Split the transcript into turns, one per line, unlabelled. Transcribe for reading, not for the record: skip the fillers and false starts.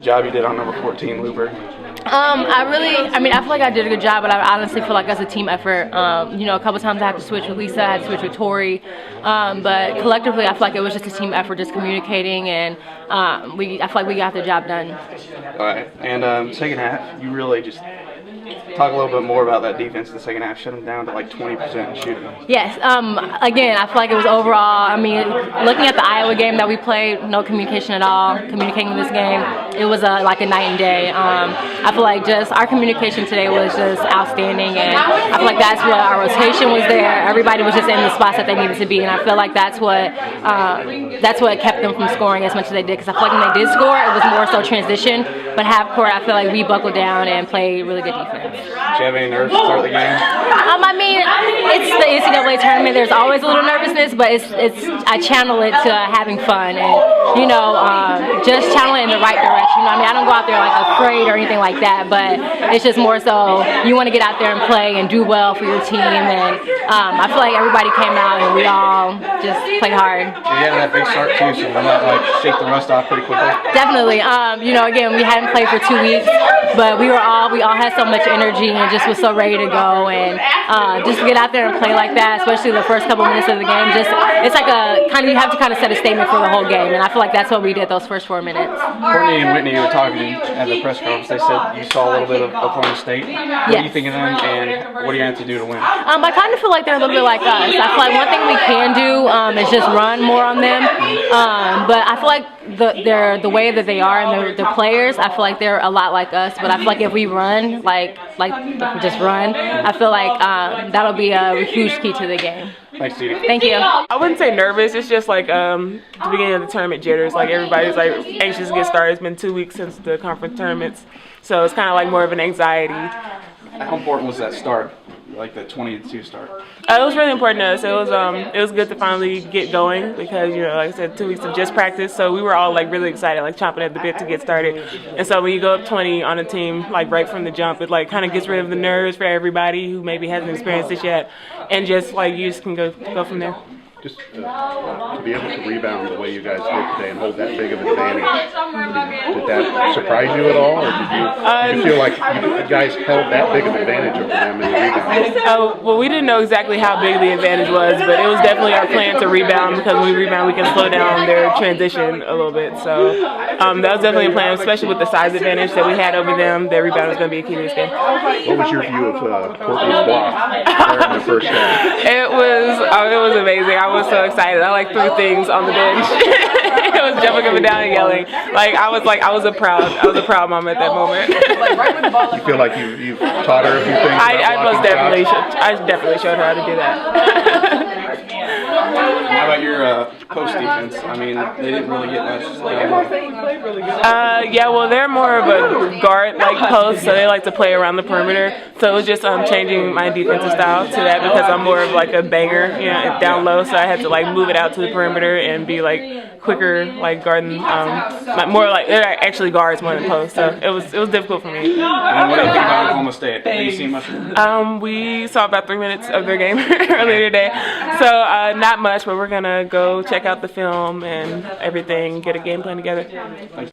Job you did on number 14, Looper.
I feel like I did a good job, but I honestly feel like that's a team effort. A couple times I had to switch with Lisa, I had to switch with Tori, but collectively I feel like it was just a team effort, just communicating, and I feel like we got the job done.
All right, and second half, you really just talk a little bit more about that defense in the second half. Shut them down to like 20% shooting.
Yes. Again, I feel like it was overall. Looking at the Iowa game that we played, no communication at all. Communicating in this game, it was like a night and day. I feel like just our communication today was just outstanding, and I feel like that's what our rotation was there. Everybody was just in the spots that they needed to be, and I feel like that's what kept them from scoring as much as they did. Because I feel like when they did score, it was more so transition. But half court, I feel like we buckled down and played really good defense.
Did you have any nerves to start the game?
It's the NCAA tournament. There's always a little nervousness, but I channel it to having fun and just channel it in the right direction. I don't go out there like afraid or anything like that, but it's just more so you want to get out there and play and do well for your team. And I feel like everybody came out and we all just played hard.
You had that big start too, so why not shake the rust off pretty quickly?
Definitely. Again, we hadn't played for 2 weeks, but we all had so much energy and just was so ready to go, and just to get out there and play like that, especially the first couple minutes of the game, it's like you have to kind of set a statement for the whole game, and I feel like that's what we did those first 4 minutes.
Courtney and Whitney were talking at the press conference. They said you saw a little bit of Oklahoma State. What do you think of them, and what do you have to do to win?
I kind of feel like they're a little bit like us. I feel like one thing we can do is just run more on them, but I feel like the way that they are and the players, I feel like they're a lot like us, but I feel like if we run, just run, I feel like that'll be a huge key to the game.
Thanks, Dee Dee.
Thank you.
I wouldn't say nervous. It's just like the beginning of the tournament jitters. Like everybody's like anxious to get started. It's been 2 weeks since the conference tournaments, so it's kind of like more of an anxiety.
How important was that start, like the 20-2 start?
It was really important to us. It was good to finally get going because like I said, 2 weeks of just practice, so we were all like really excited, like chomping at the bit to get started. And so when you go up 20 on a team, like right from the jump, it like kind of gets rid of the nerves for everybody who maybe hasn't experienced this yet, and just like you just can go from there.
Just to be able to rebound the way you guys did today and hold that big of an advantage, did that surprise you at all, or did you feel like you guys held that big of an advantage over them in the rebound?
Well, we didn't know exactly how big the advantage was, but it was definitely our plan to rebound, because when we rebound, we can slow down their transition a little bit. So that was definitely a plan, especially with the size advantage that we had over them. Their rebound was going to be a key to this game.
What was your view of Courtney's block in the first half?
It was amazing. I was so excited. I threw things on the bench. I was jumping up and down and yelling. I was a proud mom at that moment.
You feel like you've taught her a few things?
I definitely showed her how to do that.
How about your post defense? They didn't really get much.
They're more of a guard-like post, so they like to play around the perimeter. So it was just changing my defensive style to that, because I'm more of like a banger, down low. So I had to move it out to the perimeter and be quicker, guarding. More like they're actually guards more than post. So it was difficult for me.
And what do you think about Oklahoma State? Did you see much of it?
We saw about 3 minutes of their game earlier today, so not much. But we're gonna go check out the film and everything, get a game plan together.
Thanks.